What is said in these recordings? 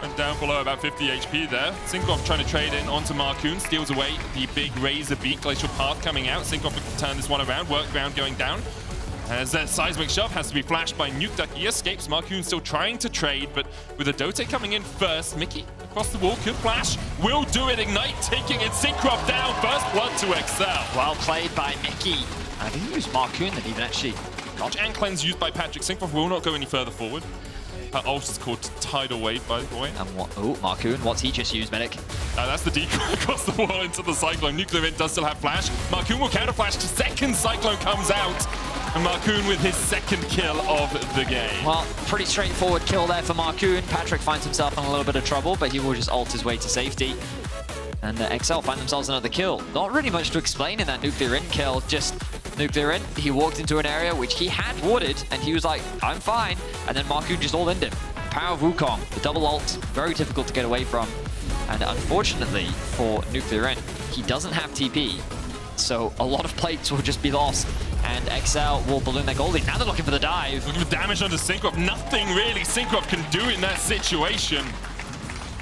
And down below about 50 HP there. Sinkoff trying to trade in onto Marcoon, steals away the big Razor Beak, Glacial Path coming out. Sinkoff can turn this one around, Workground going down. As that seismic shove has to be flashed by Nukeduck. He escapes. Marcoon still trying to trade, but with a Dote coming in first, Mickey across the wall could flash. Will do it. Ignite taking it. Sinkoff down. First blood to XL. Well played by Mickey. I think it was Marcoon that even actually. Dodge and cleanse used by Patrick. Sinkoff will not go any further forward. Her ult is called Tidal Wave, by the way. And what? Oh, Marcoon, what's he just used, Medic? That's the decoy across the wall into the Cyclone. Nuclear Int does still have flash. Marcoon will counter flash. Second Cyclone comes out. And Marcoon with his second kill of the game. Well, pretty straightforward kill there for Marcoon. Patrick finds himself in a little bit of trouble, but he will just ult his way to safety. And XL find themselves another kill. Not really much to explain in that Nuclear Int kill. Just Nuclear Int, he walked into an area which he had warded, and he was like, I'm fine. And then Marcoon just all-ined him. Power of Wukong, the double ult, very difficult to get away from. And unfortunately for Nuclear Int, he doesn't have TP. So a lot of plates will just be lost. And XL will balloon their goldie. Now they're looking for the dive. Looking for damage onto Sinkoff. Nothing really Sinkoff can do in that situation.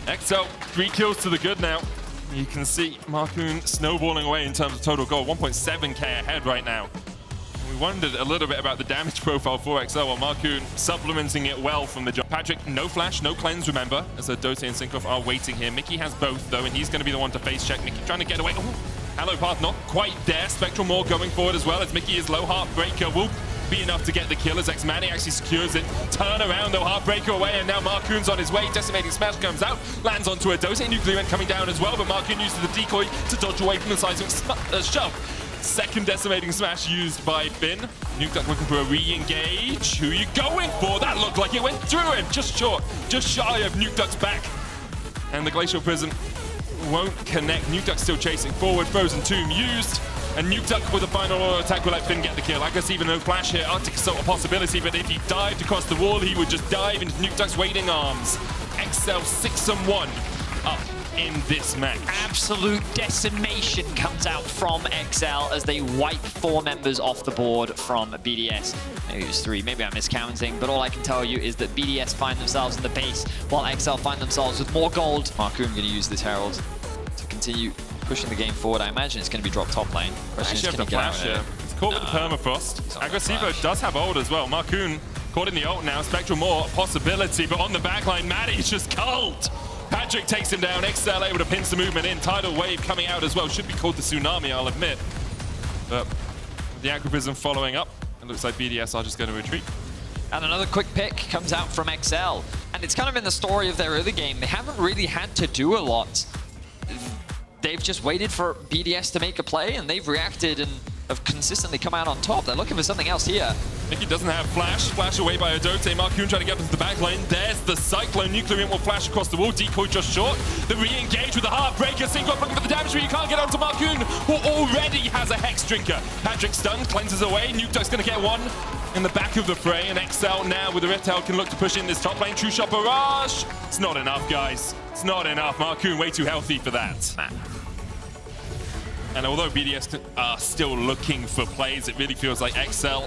XL, 3 kills to the good now. You can see Marcoon snowballing away in terms of total gold. 1.7k ahead right now. We wondered a little bit about the damage profile for XL, while Marcoon supplementing it well from the jump. Patrick, no flash, no cleanse, remember, as Dote and Sinkoff are waiting here. Mickey has both, though, and he's going to be the one to face check. Mickey trying to get away. Oh, Halo Path not quite there. Spectral Maw going forward as well, as Mickey is low. Heartbreaker will be enough to get the kill as X-Manny actually secures it. Turn around though, Heartbreaker away, and now Marcoon's on his way. Decimating Smash comes out, lands onto a Dote. Nuclear Int coming down as well, but Marcoon uses the decoy to dodge away from the seismic shove. Second Decimating Smash used by Finn. Nukeduck looking for a re-engage. Who are you going for? That looked like it went through him. Just short, just shy of Nukeduck's back. And the Glacial Prism won't connect. Nukeduck still chasing forward. Frozen Tomb used. And Nukeduck with a final auto attack will let Finn get the kill. I guess even no flash here. Arctic Assault a possibility, but if he dived across the wall, he would just dive into Nukeduck's waiting arms. XL 6-1 up in this match. Absolute decimation comes out from XL as they wipe 4 members off the board from BDS. Maybe it was 3, maybe I'm miscounting, but all I can tell you is that BDS find themselves in the base while XL find themselves with more gold. Marcoon going to use this Herald to continue pushing the game forward. I imagine it's going to be drop top lane. Actually have the flash here. He's caught with the permafrost. Aggressivo does have ult as well. Marcoon caught in the ult now. Spectral Maw a possibility, but on the backline, Maddie's just cold. Patrick takes him down. XL able to pinch the movement in. Tidal Wave coming out as well. Should be called the Tsunami, I'll admit. But with the Acroprism following up, it looks like BDS are just going to retreat. And another quick pick comes out from XL. And it's kind of in the story of their early game. They haven't really had to do a lot. They've just waited for BDS to make a play, and they've reacted and have consistently come out on top. They're looking for something else here. Mickey doesn't have flash. Flash away by Adote. Marcoon trying to get into the back lane. There's the Cyclone. Nuclear Int will flash across the wall. Decoy just short. The re-engage with the Heartbreaker. Sinkoff looking for the damage, but you can't get onto Marcoon, who already has a Hex Drinker. Patrick stunned, cleanses away. Nukeduck's going to get one in the back of the fray, and XL now with the Rift Herald can look to push in this top lane. True Shot Barrage. It's not enough, guys. It's not enough. Marcoon way too healthy for that. And although BDS are still looking for plays, it really feels like XL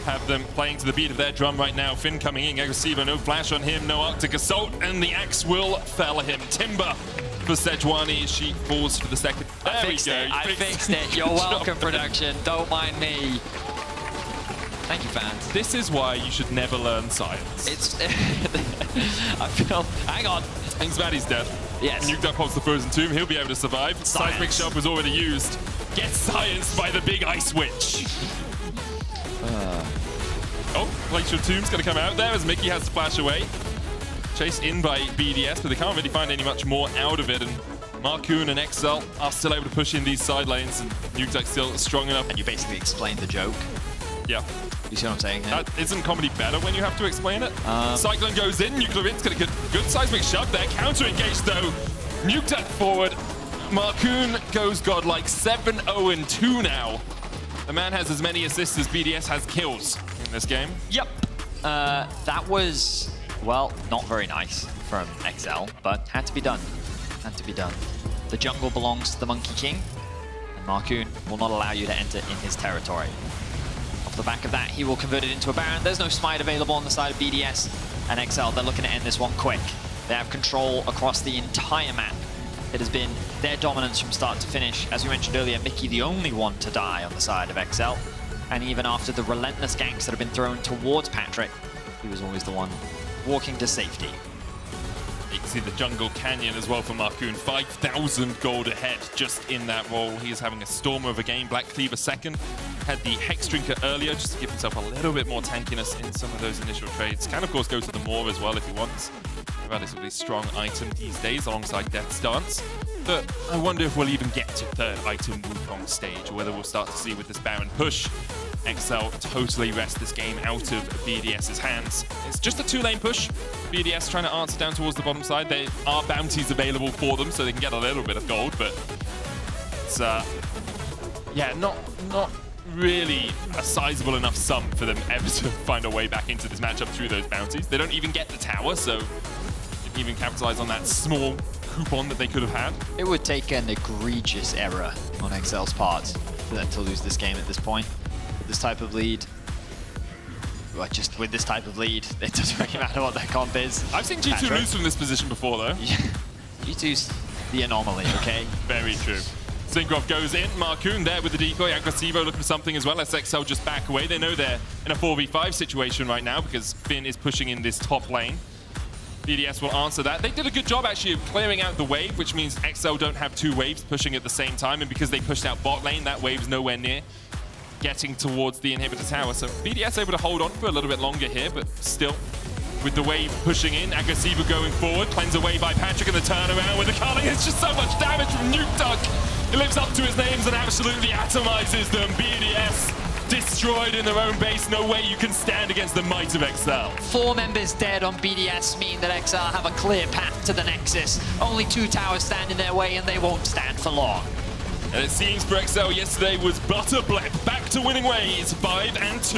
have them playing to the beat of their drum right now. Finn coming in, Aggressivo, no flash on him, no Arctic Assault, and the axe will fell him. Timber for Sejuani, she falls for the second. There we go. I fixed it. You're welcome, production. Don't mind me. Thank you, fans. This is why you should never learn science. It's... I feel... Hang on. X-Manny's dead. Yes. Nukeduck holds the Frozen Tomb. He'll be able to survive. Seismic Shove was already used. Gets scienced by the big Ice Witch. Oh, Glacial Tomb's going to come out there as Mickey has to flash away. Chased in by BDS, but they can't really find any much more out of it. And Marcoon and XL are still able to push in these side lanes, and Nukeduck still strong enough. And you basically explained the joke. Yeah. You see what I'm saying here? Isn't comedy better when you have to explain it? Cyclone goes in, Nuclear Int's going to get good seismic shove there. Counter engage though. Nukeduck forward. Marcoon goes godlike 7-0-2 now. The man has as many assists as BDS has kills in this game. Yep. That was, well, not very nice from XL, but had to be done. Had to be done. The jungle belongs to the Monkey King, and Marcoon will not allow you to enter in his territory. Off the back of that, he will convert it into a Baron. There's no smite available on the side of BDS and XL. They're looking to end this one quick. They have control across the entire map. It has been their dominance from start to finish. As we mentioned earlier, Mikyx the only one to die on the side of XL. And even after the relentless ganks that have been thrown towards Patrick, he was always the one walking to safety. You can see the jungle canyon as well for Marcoon. 5,000 gold ahead just in that role. He is having a stormer of a game. Black Cleaver second. Had the Hex Drinker earlier just to give himself a little bit more tankiness in some of those initial trades. Can, of course, go to the Maw as well if he wants. A relatively strong item these days alongside Death's Dance. But I wonder if we'll even get to third item Wukong stage, or whether we'll start to see with this Baron push, XL totally wrest this game out of BDS's hands. It's just a two-lane push. BDS trying to answer down towards the bottom side. There are bounties available for them, so they can get a little bit of gold, but it's yeah, not really a sizable enough sum for them ever to find a way back into this matchup through those bounties. They don't even get the tower, so they can even capitalize on that small coupon that they could have had. It would take an egregious error on XL's part for them to lose this game at this point. With this type of lead, well, just with this type of lead, it doesn't really matter what their comp is. I've seen G2 lose from this position before, though. Yeah. G2's the anomaly, okay? Very true. Syncroft goes in, Marcoon there with the decoy, Aggressivo looking for something as well. XL just back away. They know they're in a 4v5 situation right now because Finn is pushing in this top lane. BDS will answer that. They did a good job actually of clearing out the wave, which means XL don't have two waves pushing at the same time, and because they pushed out bot lane, that wave's nowhere near getting towards the inhibitor tower. So BDS able to hold on for a little bit longer here, but still, with the wave pushing in, Aggressivo going forward, cleanse away by Patrick, and the turnaround with the culling. It's just so much damage from Nuke Duck. He lives up to his names and absolutely atomizes them. BDS destroyed in their own base. No way you can stand against the might of XL. 4 members dead on BDS mean that XL have a clear path to the Nexus. Only 2 towers stand in their way, and they won't stand for long. And it seems for XL yesterday was butter blep. Back to winning ways, 5-2.